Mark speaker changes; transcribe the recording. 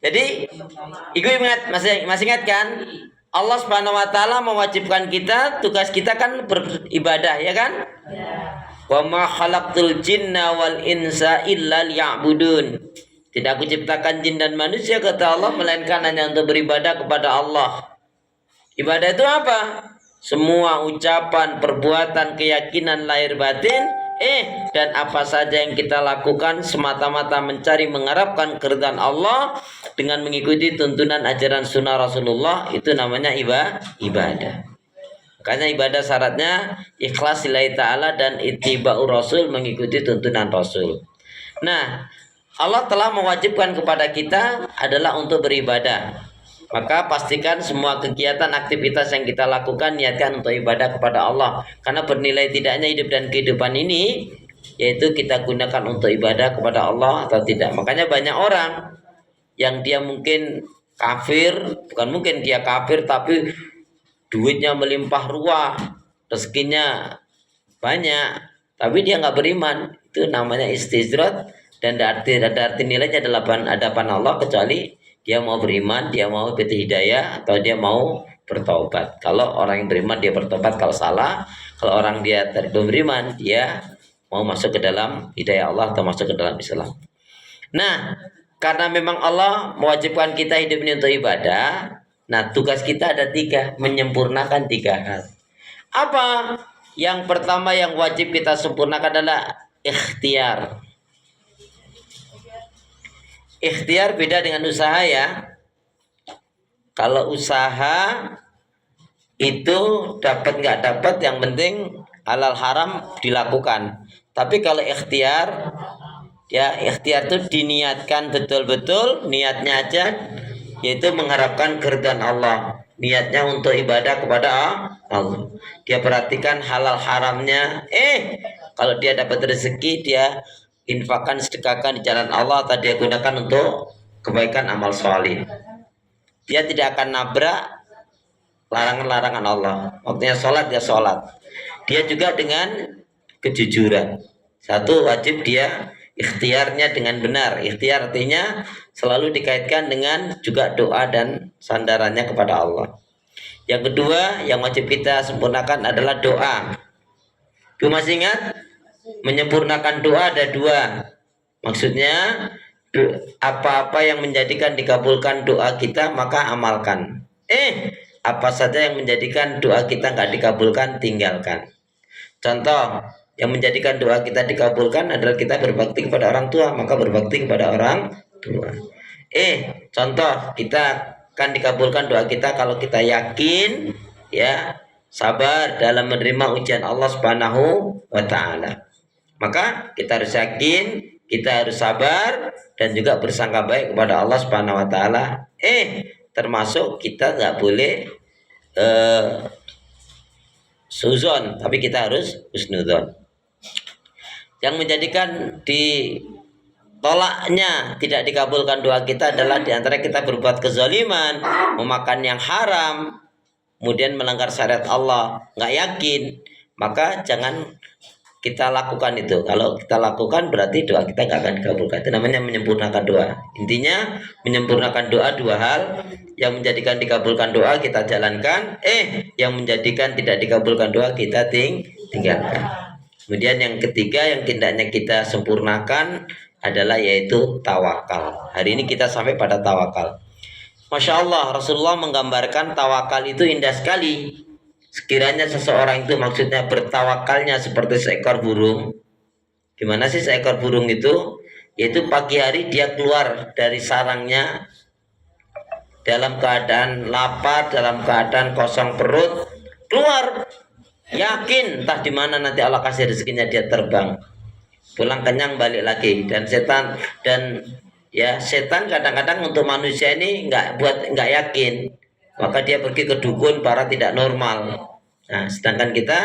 Speaker 1: Jadi, ibu ingat, masih ingat kan? Allah Subhanahu wa taala mewajibkan kita, tugas kita kan beribadah, ya kan? Wa ma khalaqtul jinna wal insa illa liya'budun. Tidak aku ciptakan jin dan manusia, kata Allah, melainkan hanya untuk beribadah kepada Allah. Ibadah itu apa? Semua ucapan, perbuatan, keyakinan lahir batin, dan apa saja yang kita lakukan semata-mata mencari mengharapkan keridhaan Allah dengan mengikuti tuntunan ajaran sunnah Rasulullah, itu namanya ibadah. Makanya ibadah syaratnya ikhlas lillahi ta'ala dan ittiba'ur rasul, mengikuti tuntunan Rasul. Nah, Allah telah mewajibkan kepada kita adalah untuk beribadah. Maka pastikan semua kegiatan aktivitas yang kita lakukan niatkan untuk ibadah kepada Allah. Karena bernilai tidaknya hidup dan kehidupan ini, yaitu kita gunakan untuk ibadah kepada Allah atau tidak. Makanya banyak orang yang dia mungkin kafir, bukan mungkin dia kafir, tapi duitnya melimpah ruah, rezekinya banyak, tapi dia nggak beriman. Itu namanya istizrat. Dan ada arti nilainya adalah hadapan Allah, kecuali dia mau beriman, dia mau dapat hidayah, atau dia mau bertobat. Kalau orang yang beriman dia bertobat kalau salah, kalau orang dia belum beriman dia mau masuk ke dalam hidayah Allah atau masuk ke dalam Islam. Nah, karena memang Allah mewajibkan kita hidup ini untuk ibadah, nah tugas kita ada 3, menyempurnakan 3 hal. Apa? Yang pertama yang wajib kita sempurnakan adalah ikhtiar. Ikhtiar beda dengan usaha, ya. Kalau usaha itu dapat nggak dapat, yang penting halal haram dilakukan. Tapi kalau ikhtiar, ya ikhtiar itu diniatkan betul-betul, niatnya aja, yaitu mengharapkan keridhaan Allah. Niatnya untuk ibadah kepada Allah. Dia perhatikan halal haramnya. Kalau dia dapat rezeki, dia infakkan, sedekahkan di jalan Allah, atau dia gunakan untuk kebaikan amal soleh. Dia tidak akan nabrak larangan-larangan Allah. Waktunya sholat, dia sholat. Dia juga dengan kejujuran. Satu, wajib dia ikhtiarnya dengan benar. Ikhtiar artinya selalu dikaitkan dengan juga doa dan sandarannya kepada Allah. Yang kedua yang wajib kita sempurnakan adalah doa. Kamu masih ingat? Menyempurnakan doa ada 2. Maksudnya apa-apa yang menjadikan dikabulkan doa kita maka amalkan. Apa saja yang menjadikan doa kita nggak dikabulkan, tinggalkan. Contoh yang menjadikan doa kita dikabulkan adalah kita berbakti kepada orang tua, maka berbakti kepada orang tua. Contoh kita akan dikabulkan doa kita kalau kita yakin, ya, sabar dalam menerima ujian Allah Subhanahu wa taala. Maka kita harus yakin, kita harus sabar, dan juga bersangka baik kepada Allah Subhanahu wa taala. Termasuk kita nggak boleh suzon, tapi kita harus husnudzon. Yang menjadikan ditolaknya, tidak dikabulkan doa kita adalah diantara kita berbuat kezaliman, memakan yang haram, kemudian melanggar syariat Allah, nggak yakin, maka jangan kita lakukan itu. Kalau kita lakukan berarti doa kita nggak akan dikabulkan. Itu namanya menyempurnakan doa. Intinya menyempurnakan doa 2 hal. Yang menjadikan dikabulkan doa kita jalankan, yang menjadikan tidak dikabulkan doa kita tinggalkan. Kemudian yang ketiga yang hendaknya kita sempurnakan adalah yaitu tawakal. Hari ini kita sampai pada tawakal. Masya Allah, Rasulullah menggambarkan tawakal itu indah sekali. Sekiranya seseorang itu maksudnya bertawakalnya seperti seekor burung. Gimana sih seekor burung itu? Yaitu pagi hari dia keluar dari sarangnya dalam keadaan lapar, dalam keadaan kosong perut, keluar yakin entah di mana nanti Allah kasih rezekinya, dia terbang. Pulang kenyang balik lagi. Dan setan kadang-kadang untuk manusia ini nggak yakin. Maka dia pergi ke dukun para tidak normal. Nah, sedangkan kita